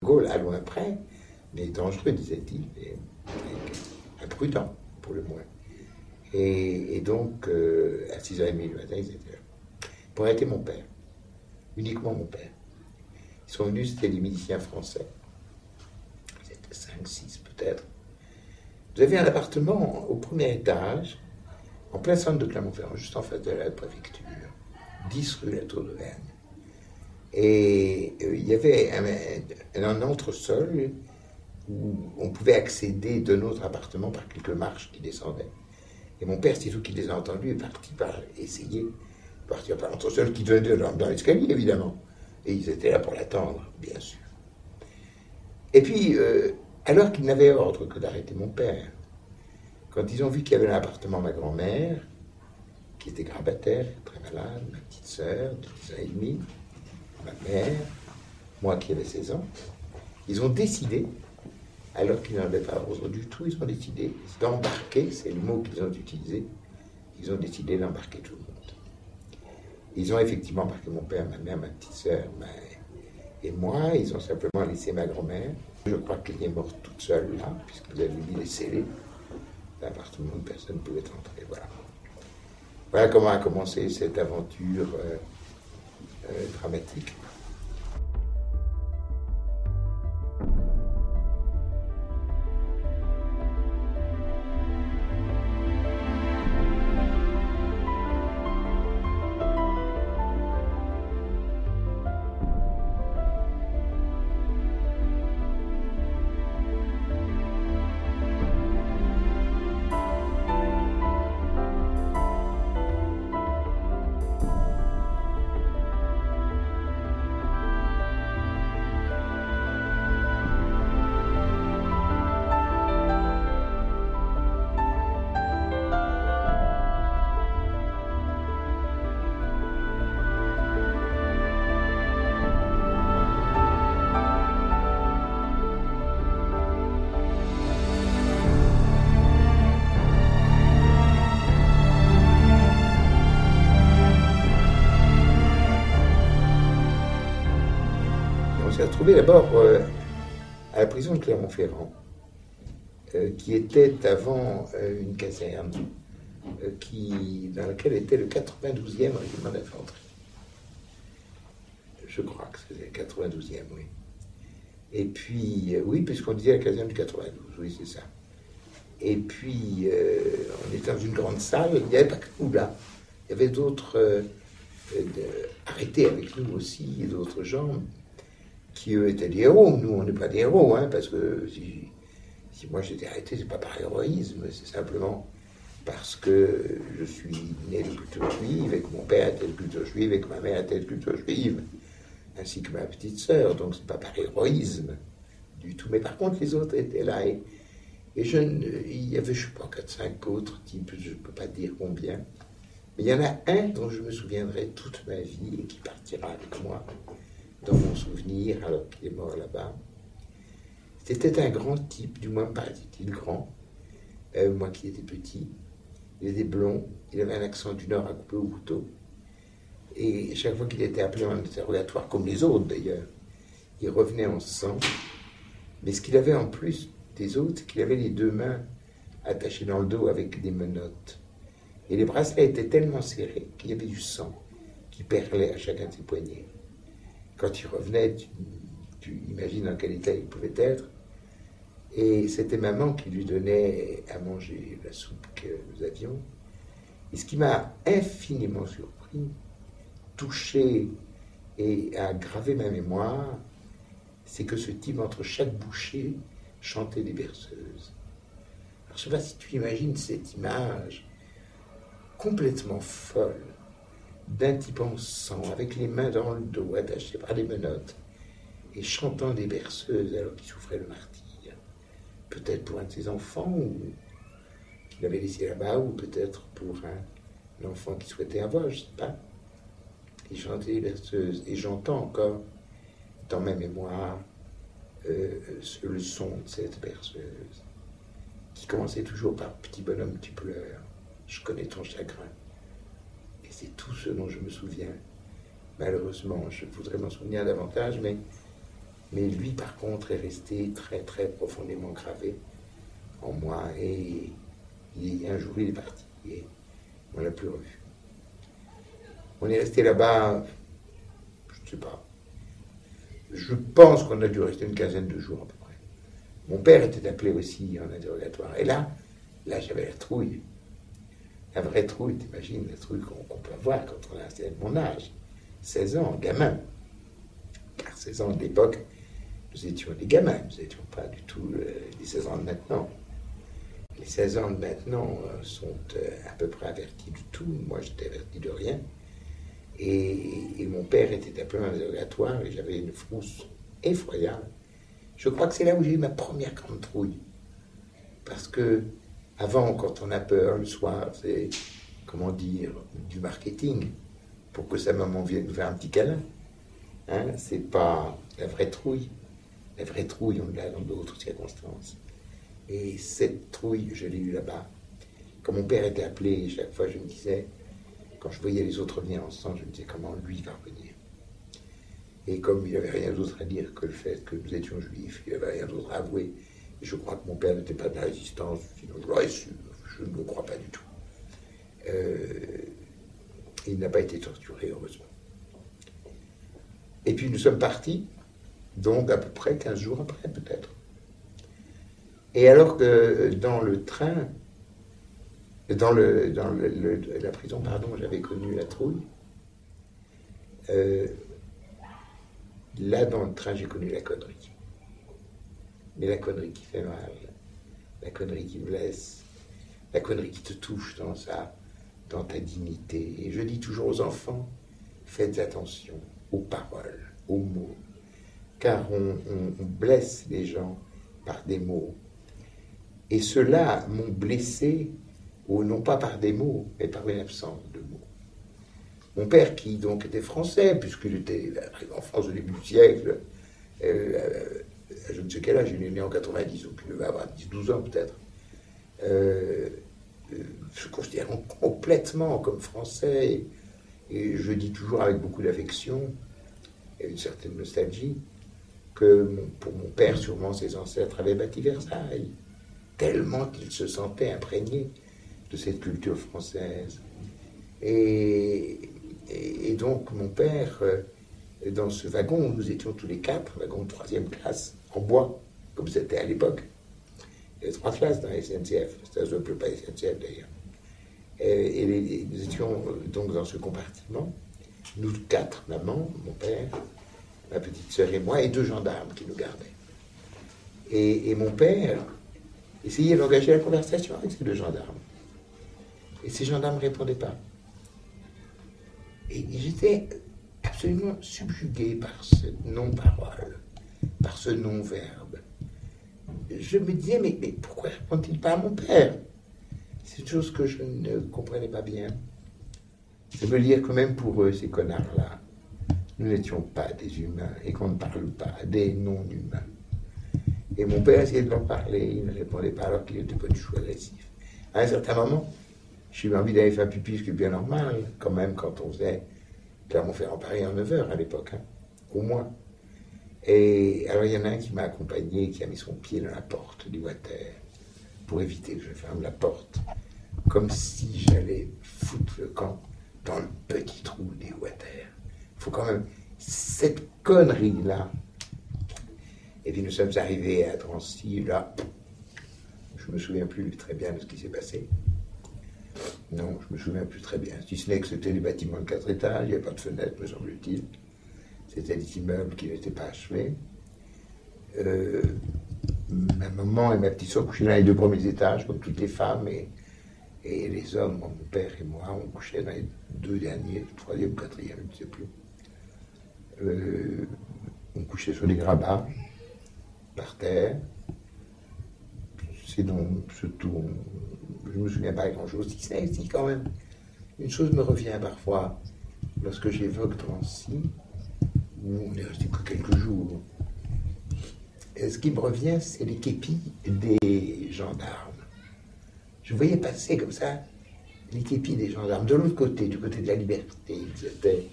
Gaulle, allons après, mais dangereux, disait-il, et imprudent, pour le moins. Et donc, à 6h30 du matin, ils étaient là. Pour arrêter mon père, uniquement mon père. Ils sont venus, c'était des miliciens français. C'était 5, 6 peut-être. Vous avez un appartement au premier étage, en plein centre de Clermont-Ferrand, juste en face de la préfecture, 10 rue La Tour d'Auvergne. Et il y avait un entresol où on pouvait accéder de notre appartement par quelques marches qui descendaient. Et mon père, c'est tout qu'il les a entendus, est parti par essayer de partir par l'entresol qui donnait dans l'escalier, évidemment. Et ils étaient là pour l'attendre, bien sûr. Et puis, alors qu'ils n'avaient ordre que d'arrêter mon père, quand ils ont vu qu'il y avait un appartement, ma grand-mère, qui était grabataire, très malade, ma petite sœur de 10 ans et demi, ma mère, moi qui avais 16 ans, ils ont décidé, alors qu'ils n'en avaient pas ordre du tout, ils ont décidé d'embarquer, c'est le mot qu'ils ont utilisé, ils ont décidé d'embarquer tout le monde. Ils ont effectivement embarqué mon père, ma mère, ma petite sœur et moi, ils ont simplement laissé ma grand-mère. Je crois qu'elle est morte toute seule là, puisqu'ils avaient mis les scellés. L'appartement où personne ne pouvait entrer, voilà. Voilà comment a commencé cette aventure dramatique. On s'est retrouvé d'abord à la prison de Clermont-Ferrand, qui était avant une caserne, dans laquelle était le 92e régiment d'infanterie. Je crois que c'était le 92e, oui. Et puis, oui, puisqu'on disait la caserne du 92, oui, c'est ça. Et puis, on était dans une grande salle, il n'y avait pas que nous là, il y avait d'autres arrêtés avec nous aussi, et d'autres gens qui eux étaient des héros. Nous, on n'est pas des héros, hein, parce que si moi j'étais arrêté, c'est pas par héroïsme, c'est simplement parce que je suis né de culture juive, et que mon père était de culture juive, et que ma mère était de culture juive, ainsi que ma petite sœur, donc c'est pas par héroïsme du tout. Mais par contre, les autres étaient là, et il y avait, je sais pas, 4-5 autres types, je ne peux pas dire combien, mais il y en a un dont je me souviendrai toute ma vie, et qui partira avec moi dans mon souvenir, alors qu'il est mort là-bas. C'était un grand type, du moins paraît-il grand, moi qui étais petit. Il était blond, il avait un accent du Nord à couper au couteau. Et chaque fois qu'il était appelé en interrogatoire, comme les autres d'ailleurs, il revenait en sang. Mais ce qu'il avait en plus des autres, c'est qu'il avait les deux mains attachées dans le dos avec des menottes. Et les bracelets étaient tellement serrés qu'il y avait du sang qui perlait à chacun de ses poignets. Quand il revenait, tu imagines dans quel état il pouvait être. Et c'était maman qui lui donnait à manger la soupe que nous avions. Et ce qui m'a infiniment surpris, touché et a gravé ma mémoire, c'est que ce type, entre chaque bouchée, chantait des berceuses. Alors, je ne sais pas si tu imagines cette image complètement folle d'un type en sang, avec les mains dans le dos, attaché par les menottes, et chantant des berceuses alors qu'il souffrait le martyre. Peut-être pour un de ses enfants, ou qu'il avait laissé là-bas, ou peut-être pour un enfant qu'il souhaitait avoir, je ne sais pas. Il chantait des berceuses, et j'entends encore, dans ma mémoire, le son de cette berceuse, qui commençait toujours par « Petit bonhomme, tu pleures, je connais ton chagrin ». Et c'est tout ce dont je me souviens. Malheureusement, je voudrais m'en souvenir davantage, mais Mais lui, par contre, est resté très, très profondément gravé en moi. Et un jour, il est parti. Et on ne l'a plus revu. On est resté là-bas, je ne sais pas. Je pense qu'on a dû rester une quinzaine de jours à peu près. Mon père était appelé aussi en interrogatoire. Et là j'avais la trouille. La vraie trouille, t'imagines, la trouille qu'on peut avoir quand on a mon âge. 16 ans, gamin. Car 16 ans de l'époque, nous étions des gamins, nous n'étions pas du tout les 16 ans de maintenant. Les 16 ans de maintenant sont à peu près avertis de tout. Moi, j'étais averti de rien. Et mon père était appelé en interrogatoire et j'avais une frousse effroyable. Je crois que c'est là où j'ai eu ma première grande trouille. Parce que, avant, quand on a peur le soir, c'est, comment dire, du marketing, pour que sa maman vienne nous faire un petit câlin. Hein, c'est pas la vraie trouille. La vraie trouille, on l'a dans d'autres circonstances. Et cette trouille, je l'ai eue là-bas. Quand mon père était appelé, chaque fois je me disais, quand je voyais les autres venir ensemble, je me disais comment lui va revenir. Et comme il n'avait rien d'autre à dire que le fait que nous étions juifs, il n'avait rien d'autre à avouer. Et je crois que mon père n'était pas de la résistance, sinon je l'aurais su, je ne le crois pas du tout. Il n'a pas été torturé, heureusement. Et puis nous sommes partis, donc à peu près 15 jours après, peut-être. Et alors que dans le train, dans la prison, pardon, j'avais connu la trouille. Là, dans le train, j'ai connu la connerie. Mais la connerie qui fait mal, la connerie qui blesse, la connerie qui te touche dans ta dignité. Et je dis toujours aux enfants, faites attention aux paroles, aux mots, car on blesse les gens par des mots. Et ceux-là m'ont blessé, ou non pas par des mots, mais par une absence de mots. Mon père, qui donc était français, puisqu'il était arrivé en France au début du siècle, je ne sais quel âge, il est né en 90, donc il devait avoir 10-12 ans peut-être, se considérant complètement comme français, et je dis toujours avec beaucoup d'affection et une certaine nostalgie, que pour mon père, sûrement ses ancêtres avaient bâti Versailles, tellement qu'il se sentait imprégné de cette culture française. Et donc mon père, dans ce wagon où nous étions tous les quatre, wagon de 3e classe, en bois, comme c'était à l'époque, il y avait 3 classes dans la SNCF, ça ne s'appelait pas SNCF d'ailleurs. Et nous étions donc dans ce compartiment, nous 4, maman, mon père, ma petite sœur et moi, et 2 gendarmes qui nous gardaient. Et mon père essayait d'engager la conversation avec ces 2 gendarmes. Et ces gendarmes ne répondaient pas. Et j'étais absolument subjugué par cette non-parole, par ce non-verbe. Je me disais, mais pourquoi ne répond-il pas à mon père? C'est une chose que je ne comprenais pas bien. Ça veut dire que même pour eux, ces connards-là, nous n'étions pas des humains et qu'on ne parle pas des non-humains. Et mon père essayait de leur parler, il ne répondait pas alors qu'il n'était pas du tout agressif. À un certain moment, j'ai eu envie d'aller faire pipi, ce qui est bien normal, quand même, quand on faisait Clermont-Ferrand-Paris en 9 heures à l'époque, hein, au moins. Et alors il y en a un qui m'a accompagné, qui a mis son pied dans la porte du water pour éviter que je ferme la porte, comme si j'allais foutre le camp dans le petit trou des water. Il faut quand même cette connerie-là. Et puis nous sommes arrivés à Drancy, là, je me souviens plus très bien de ce qui s'est passé. Non, je me souviens plus très bien, si ce n'est que c'était des bâtiments de 4 étages, il n'y avait pas de fenêtre, me semble-t-il. C'était des immeubles qui n'étaient pas achevés. Ma maman et ma petite soeur couchaient dans les 2 premiers étages, comme toutes les femmes, et les hommes, mon père et moi, on couchait dans les 2 derniers, le 3e ou 4e, je ne sais plus. On couchait sur des grabats, par terre. Sinon, surtout, je ne me souviens pas grand-chose. Si, quand même, une chose me revient parfois, lorsque j'évoque Drancy, où on est resté que quelques jours. Et ce qui me revient, c'est les képis des gendarmes. Je voyais passer comme ça les képis des gendarmes. De l'autre côté, du côté de la liberté, ils étaient